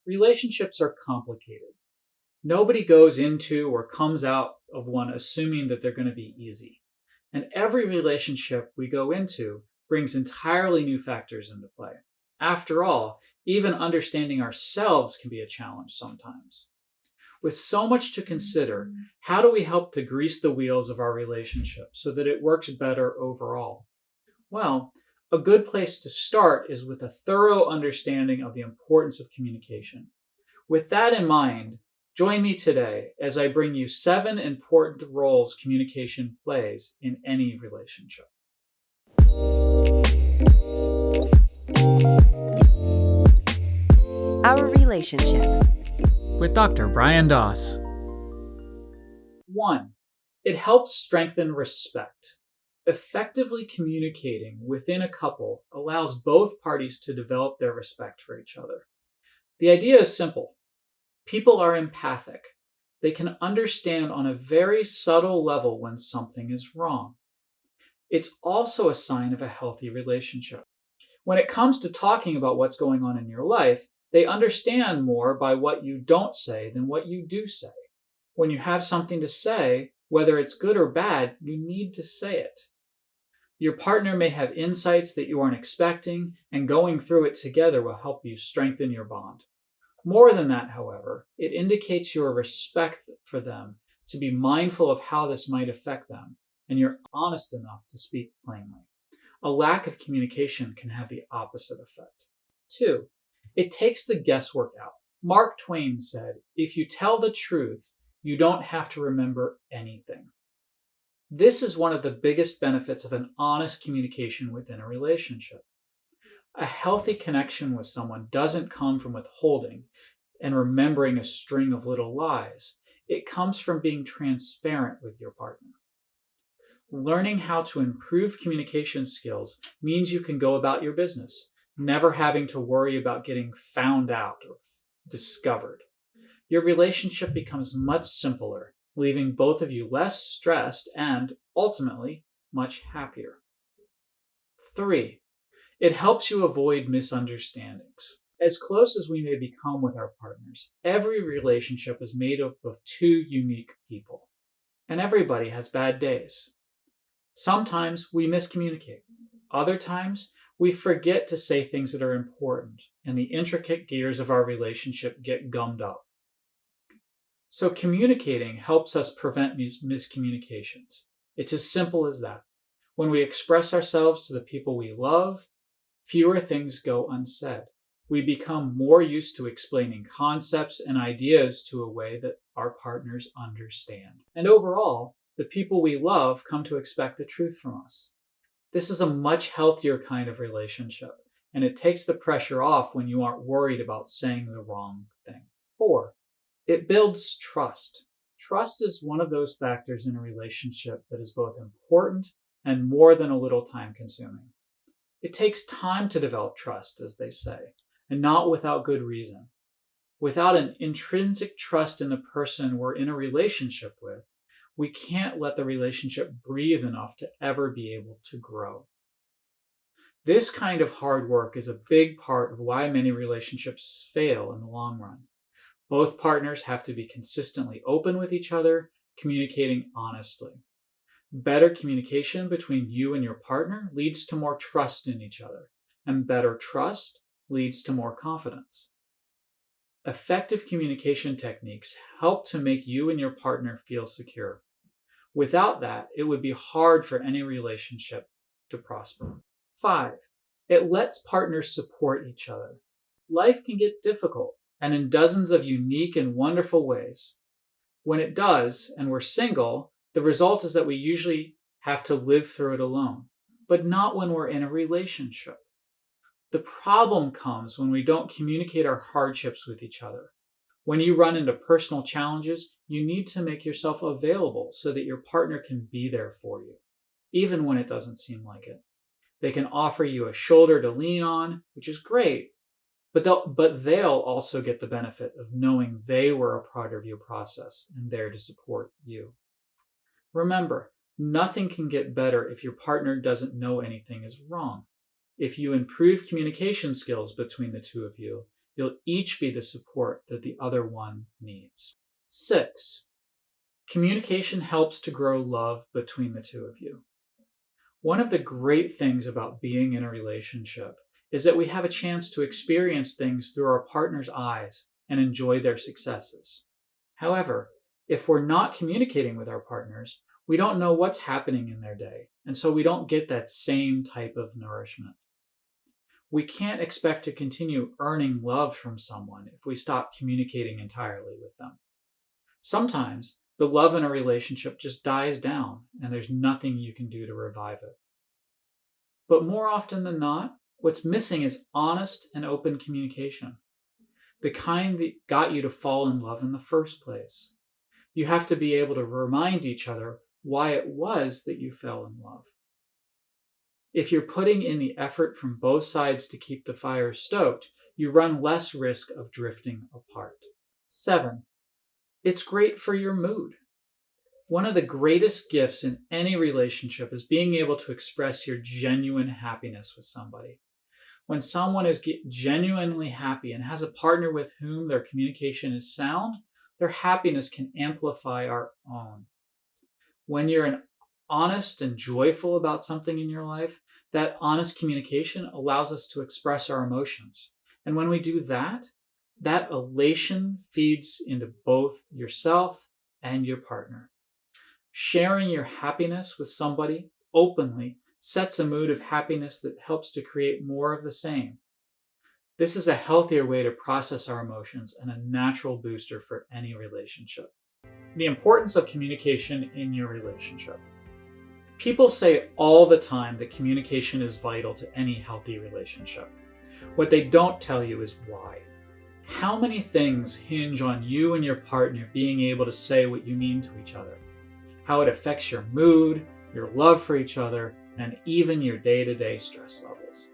Relationships are complicated. Nobody goes into or comes out of one assuming that they're going to be easy. And every relationship we go into brings entirely new factors into play. After all, even understanding ourselves can be a challenge sometimes. With so much to consider, how do we help to grease the wheels of our relationship so that it works better overall? Well, a good place to start is with a thorough understanding of the importance of communication. With that in mind, join me today as I bring you 7 important roles communication plays in any relationship. Our Relationship with Dr. Brian Doss. 1. It helps strengthen respect. Effectively communicating within a couple allows both parties to develop their respect for each other. The idea is simple. People are empathic. They can understand on a very subtle level when something is wrong. It's also a sign of a healthy relationship. When it comes to talking about what's going on in your life, they understand more by what you don't say than what you do say. When you have something to say, whether it's good or bad, you need to say it. Your partner may have insights that you aren't expecting, and going through it together will help you strengthen your bond. More than that, however, it indicates your respect for them to be mindful of how this might affect them, and you're honest enough to speak plainly. A lack of communication can have the opposite effect. 2. It takes the guesswork out. Mark Twain said, "If you tell the truth, you don't have to remember anything." This is one of the biggest benefits of an honest communication within a relationship. A healthy connection with someone doesn't come from withholding and remembering a string of little lies. It comes from being transparent with your partner. Learning how to improve communication skills means you can go about your business, never having to worry about getting found out or discovered. Your relationship becomes much simpler, leaving both of you less stressed and, ultimately, much happier. 3. It helps you avoid misunderstandings. As close as we may become with our partners, every relationship is made up of 2 unique people, and everybody has bad days. Sometimes we miscommunicate. Other times, we forget to say things that are important, and the intricate gears of our relationship get gummed up. So communicating helps us prevent miscommunications. It's as simple as that. When we express ourselves to the people we love, fewer things go unsaid. We become more used to explaining concepts and ideas to a way that our partners understand. And overall, the people we love come to expect the truth from us. This is a much healthier kind of relationship, and it takes the pressure off when you aren't worried about saying the wrong thing. 4. It builds trust. Trust is one of those factors in a relationship that is both important and more than a little time-consuming. It takes time to develop trust, as they say, and not without good reason. Without an intrinsic trust in the person we're in a relationship with, we can't let the relationship breathe enough to ever be able to grow. This kind of hard work is a big part of why many relationships fail in the long run. Both partners have to be consistently open with each other, communicating honestly. Better communication between you and your partner leads to more trust in each other, and better trust leads to more confidence. Effective communication techniques help to make you and your partner feel secure. Without that, it would be hard for any relationship to prosper. 5. It lets partners support each other. Life can get difficult, and in dozens of unique and wonderful ways. When it does, and we're single, the result is that we usually have to live through it alone, but not when we're in a relationship. The problem comes when we don't communicate our hardships with each other. When you run into personal challenges, you need to make yourself available so that your partner can be there for you, even when it doesn't seem like it. They can offer you a shoulder to lean on, which is great, but they'll also get the benefit of knowing they were a part of your process and there to support you. Remember, nothing can get better if your partner doesn't know anything is wrong. If you improve communication skills between the two of you, You'll each be the support that the other one needs. 6. Communication helps to grow love between the two of you. One of the great things about being in a relationship is that we have a chance to experience things through our partner's eyes and enjoy their successes. However, if we're not communicating with our partners, we don't know what's happening in their day, and so we don't get that same type of nourishment. We can't expect to continue earning love from someone if we stop communicating entirely with them. Sometimes the love in a relationship just dies down and there's nothing you can do to revive it. But more often than not, what's missing is honest and open communication, the kind that got you to fall in love in the first place. You have to be able to remind each other why it was that you fell in love. If you're putting in the effort from both sides to keep the fire stoked, you run less risk of drifting apart. 7. It's great for your mood. One of the greatest gifts in any relationship is being able to express your genuine happiness with somebody. When someone is genuinely happy and has a partner with whom their communication is sound, their happiness can amplify our own. When you're honest and joyful about something in your life, that honest communication allows us to express our emotions. And when we do that, that elation feeds into both yourself and your partner. Sharing your happiness with somebody openly sets a mood of happiness that helps to create more of the same. This is a healthier way to process our emotions and a natural booster for any relationship. The importance of communication in your relationship. People say all the time that communication is vital to any healthy relationship. What they don't tell you is why. How many things hinge on you and your partner being able to say what you mean to each other? How it affects your mood, your love for each other, and even your day-to-day stress levels.